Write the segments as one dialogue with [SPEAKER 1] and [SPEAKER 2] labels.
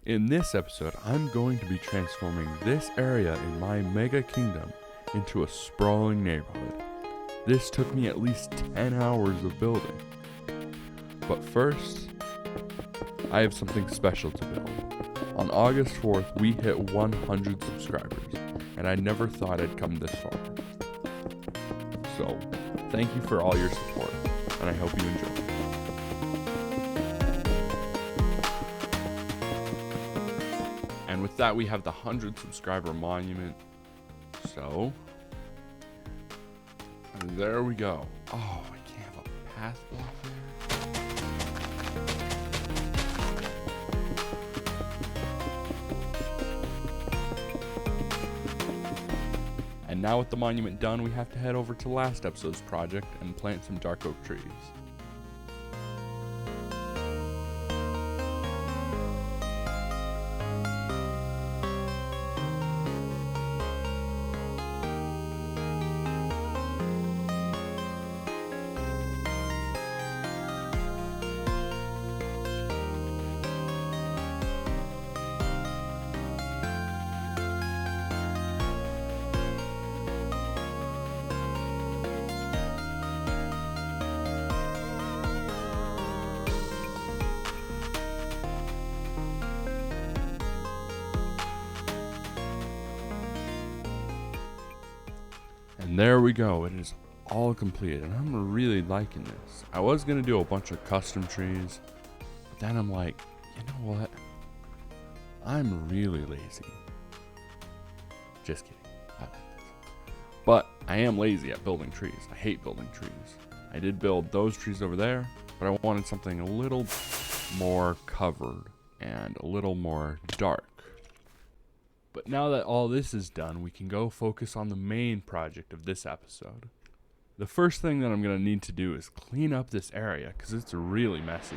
[SPEAKER 1] In this episode, I'm going to be transforming this area in my mega kingdom into a sprawling neighborhood. This took me at least 10 hours of building. But first, I have something special to build. On August 4th, we hit 100 subscribers, and I never thought I'd come this far. So, thank you for all your support, and I hope you enjoy. And with that, we have the 100 subscriber monument. So, and there we go. Oh, I can't have a path block there. And now with the monument done, we have to head over to last episode's project and plant some dark oak trees. And there we go, it is all completed, and I'm really liking this. I was going to do a bunch of custom trees, but then I'm like, you know what? I'm really lazy. Just kidding, I like this. But I am lazy at building trees. I hate building trees. I did build those trees over there, but I wanted something a little more covered and a little more dark. But now that all this is done, we can go focus on the main project of this episode. The first thing that I'm going to need to do is clean up this area because it's really messy.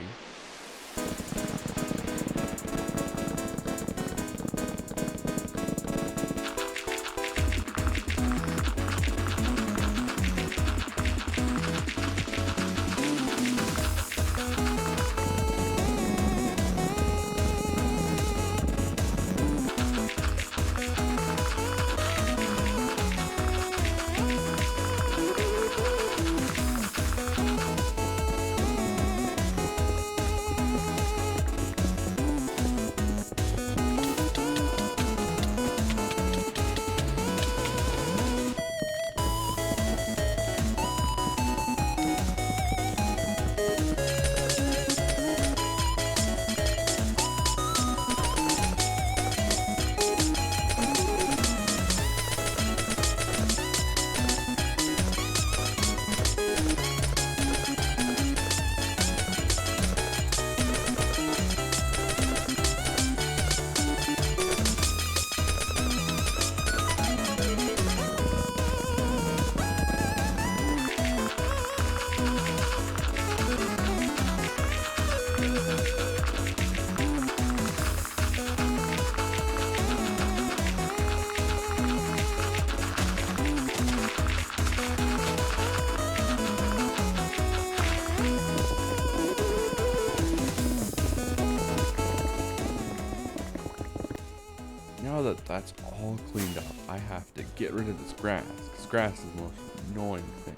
[SPEAKER 1] Now that that's all cleaned up, I have to get rid of this grass, because grass is the most annoying thing.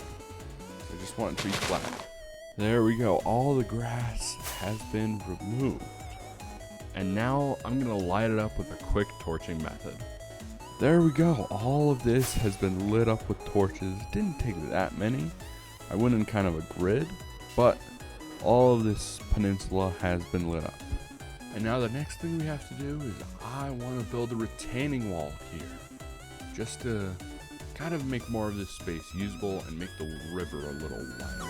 [SPEAKER 1] I just want it to be flat. There we go, all the grass has been removed. And now I'm going to light it up with a quick torching method. There we go, all of this has been lit up with torches. Didn't take that many. I went in kind of a grid, but all of this peninsula has been lit up. And now the next thing we have to do is I want to build a retaining wall here. Just to kind of make more of this space usable and make the river a little wider.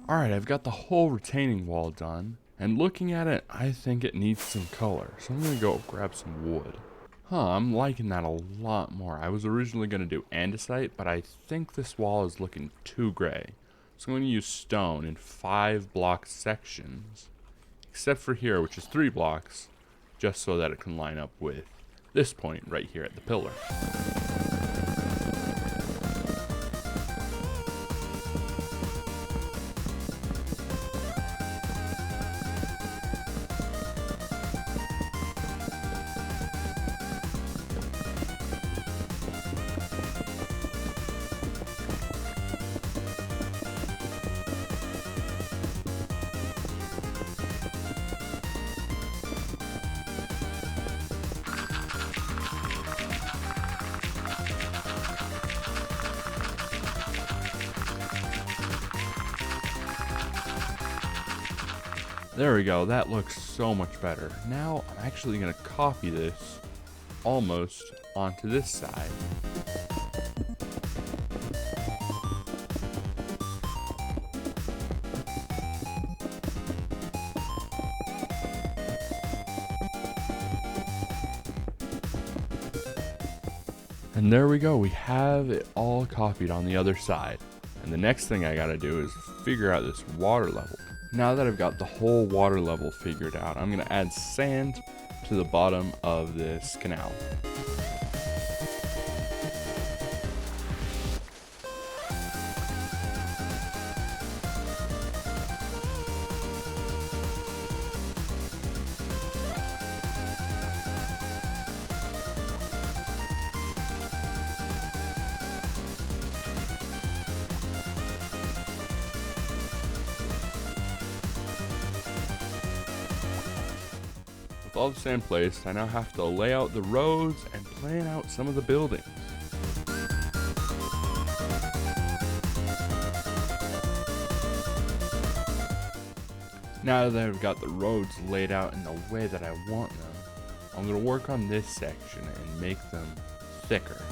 [SPEAKER 1] Alright, I've got the whole retaining wall done. And looking at it, I think it needs some color. So I'm going to go grab some wood. I'm liking that a lot more. I was originally going to do andesite, but I think this wall is looking too gray. So I'm going to use stone in 5 block sections. Except for here, which is 3 blocks, just so that it can line up with this point right here at the pillar. There we go, that looks so much better. Now I'm actually going to copy this almost onto this side. And there we go, we have it all copied on the other side. And the next thing I gotta do is figure out this water level. Now that I've got the whole water level figured out, I'm gonna add sand to the bottom of this canal. With all the sand placed, I now have to lay out the roads and plan out some of the buildings. Now that I've got the roads laid out in the way that I want them, I'm going to work on this section and make them thicker.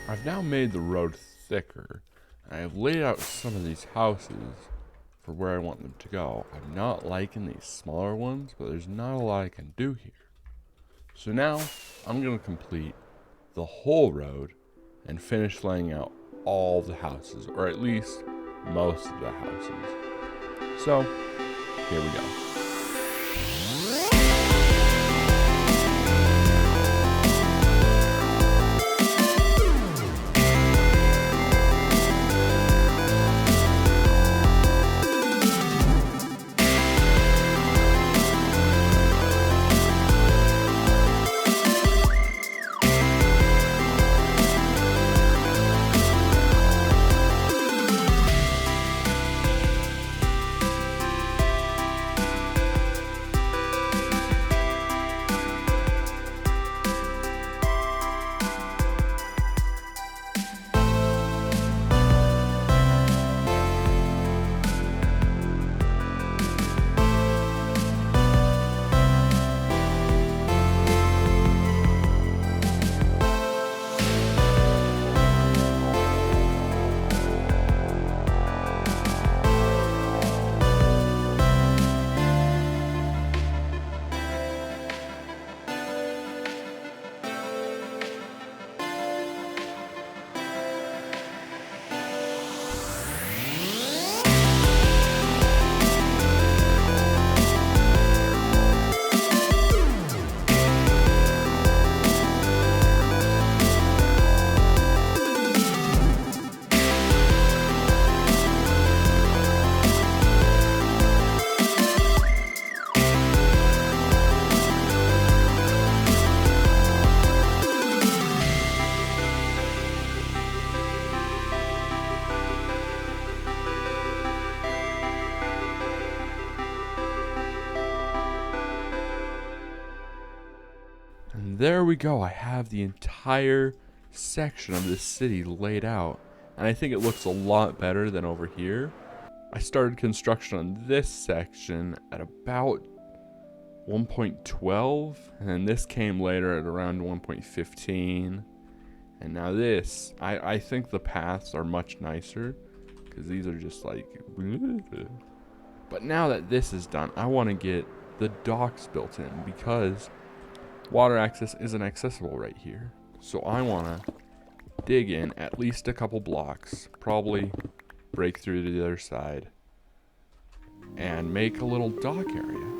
[SPEAKER 1] I've now made the road thicker, and I've laid out some of these houses for where I want them to go. I'm not liking these smaller ones, but there's not a lot I can do here. So now I'm going to complete the whole road and finish laying out all the houses, or at least most of the houses. So here we go. And there we go, I have the entire section of this city laid out, and I think it looks a lot better than over here. I started construction on this section at about 1.12, and then this came later at around 1.15. And now this, I think the paths are much nicer, because these are just like, but now that this is done, I want to get the docks built in, because water access isn't accessible right here. So I want to dig in at least a couple blocks, probably break through to the other side, and make a little dock area.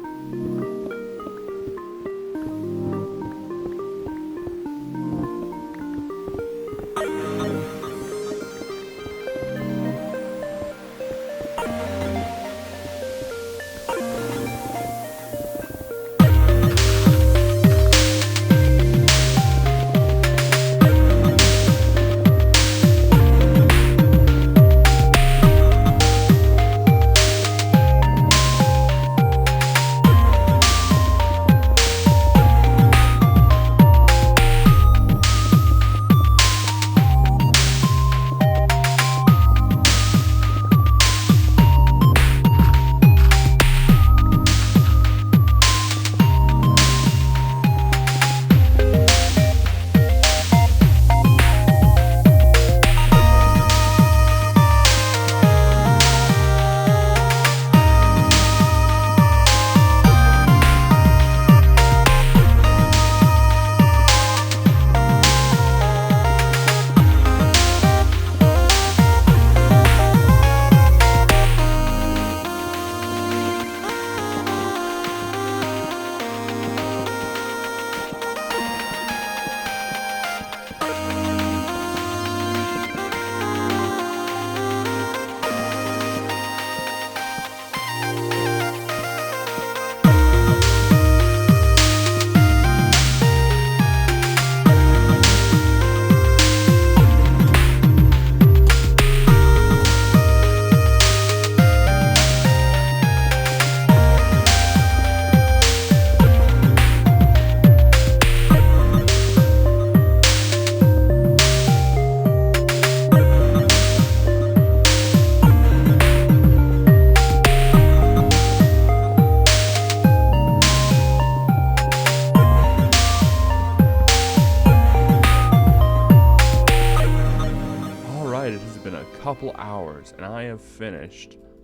[SPEAKER 1] Couple hours and I have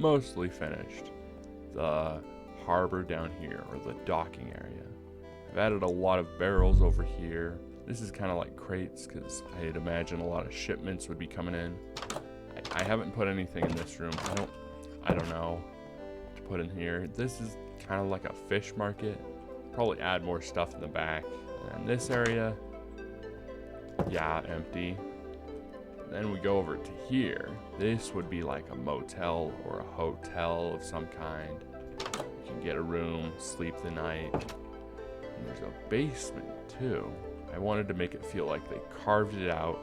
[SPEAKER 1] mostly finished the harbor down here, or the docking area. I've added a lot of barrels over here. This is kind of like crates, because I'd imagine a lot of shipments would be coming in. I haven't put anything in this room. I don't know to put in here. This is kind of like a fish market. Probably add more stuff in the back. And this area, yeah, empty. Then we go over to here. This would be like a motel or a hotel of some kind. You can get a room, sleep the night. And there's a basement too. I wanted to make it feel like they carved it out,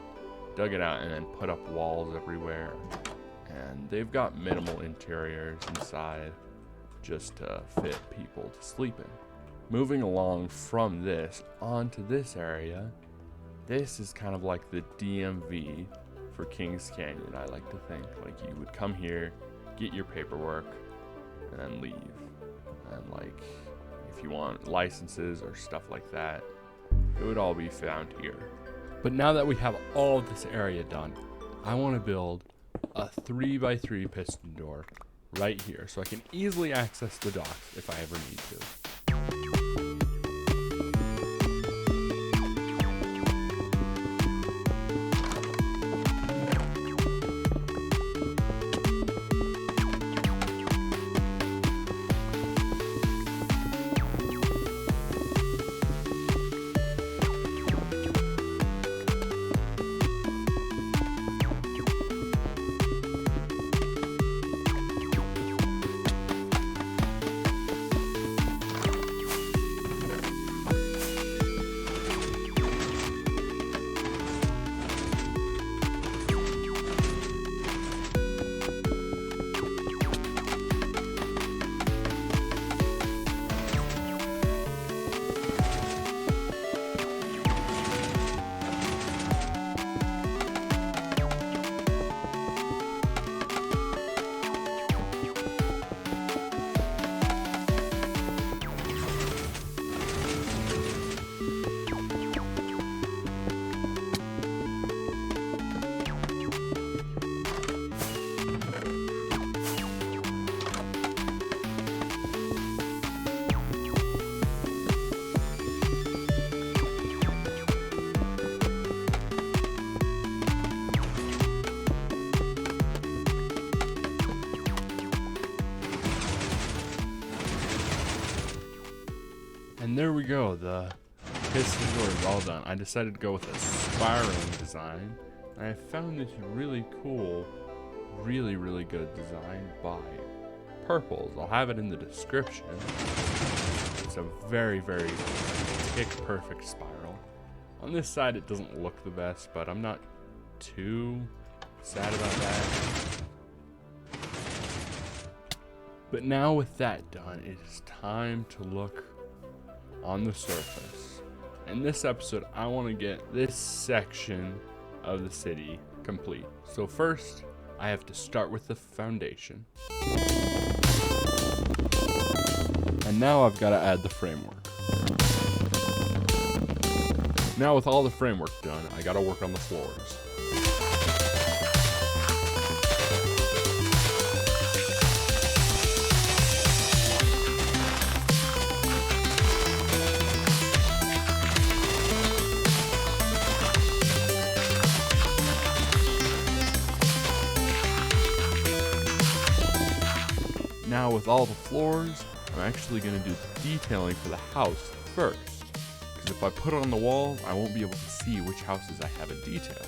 [SPEAKER 1] dug it out, and then put up walls everywhere. And they've got minimal interiors inside just to fit people to sleep in. Moving along from this onto this area, this is kind of like the DMV for Kings Canyon. I like to think like you would come here, get your paperwork, and then leave. And like if you want licenses or stuff like that, it would all be found here. But now that we have all of this area done, I want to build a 3x3 piston door right here so I can easily access the docks if I ever need to. And there we go, the piston door is all done. I decided to go with a spiraling design, and I found this really cool, really good design by Purples. I'll have it in the description. It's a very tick perfect spiral. On this side it doesn't look the best, but I'm not too sad about that. But now with that done, it is time to look on the surface. In this episode, I want to get this section of the city complete. So first, I have to start with the foundation. And now I've got to add the framework. Now with all the framework done, I got to work on the floors. Now with all the floors, I'm actually going to do the detailing for the house first. Because if I put it on the wall, I won't be able to see which houses I have in detail.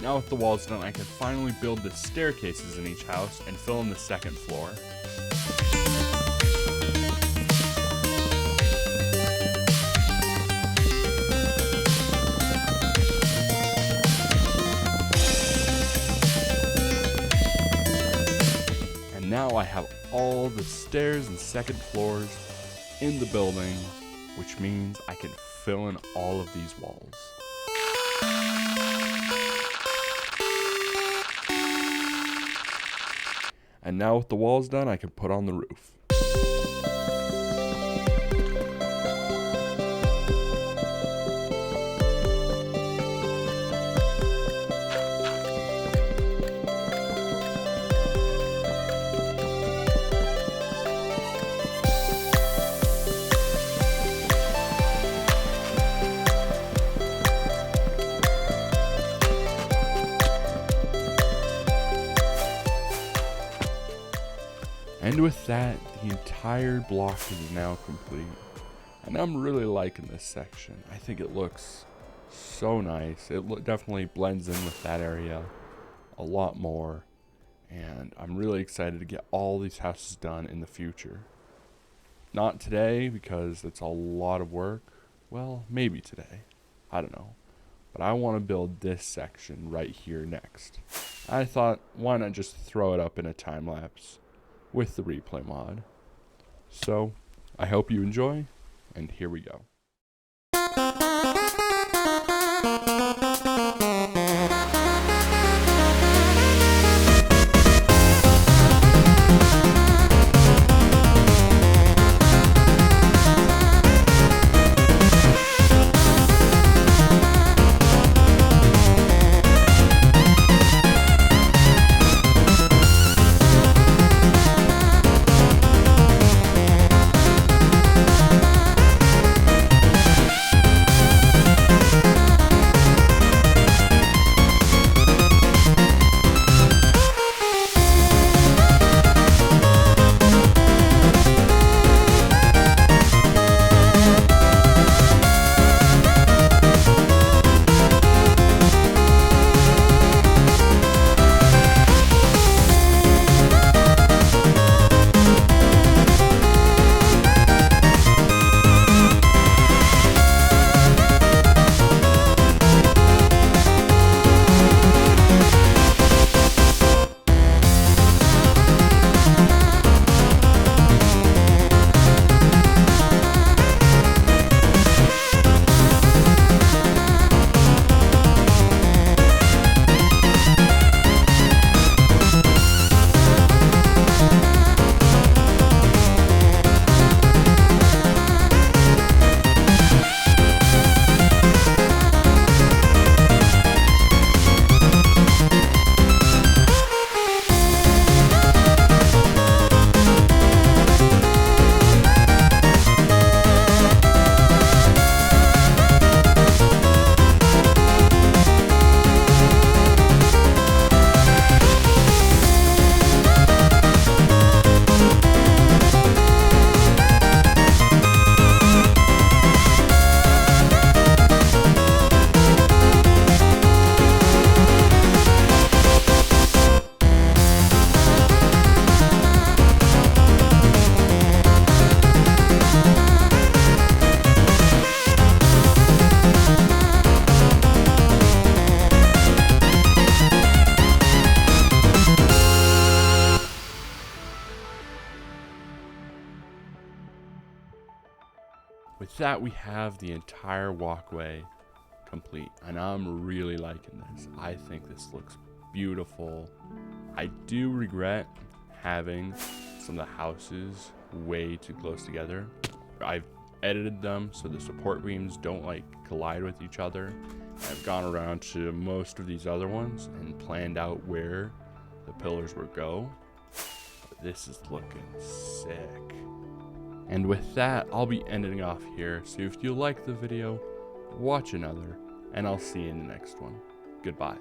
[SPEAKER 1] Now with the walls done, I can finally build the staircases in each house and fill in the second floor. And now I have all the stairs and second floors in the building, which means I can fill in all of these walls. And now with the walls done, I can put on the roof. And with that, the entire block is now complete. And I'm really liking this section. I think it looks so nice. It definitely blends in with that area a lot more. And I'm really excited to get all these houses done in the future. Not today, because it's a lot of work. Well, maybe today. I don't know. But I want to build this section right here next. I thought, why not just throw it up in a time lapse with the replay mod. So, I hope you enjoy, and here we go. with that, we have the entire walkway complete, and I'm really liking this. I think this looks beautiful. I do regret having some of the houses way too close together. I've edited them so the support beams don't like collide with each other. I've gone around to most of these other ones and planned out where the pillars would go. But this is looking sick. And with that, I'll be ending off here. So if you like the video, watch another, and I'll see you in the next one. Goodbye.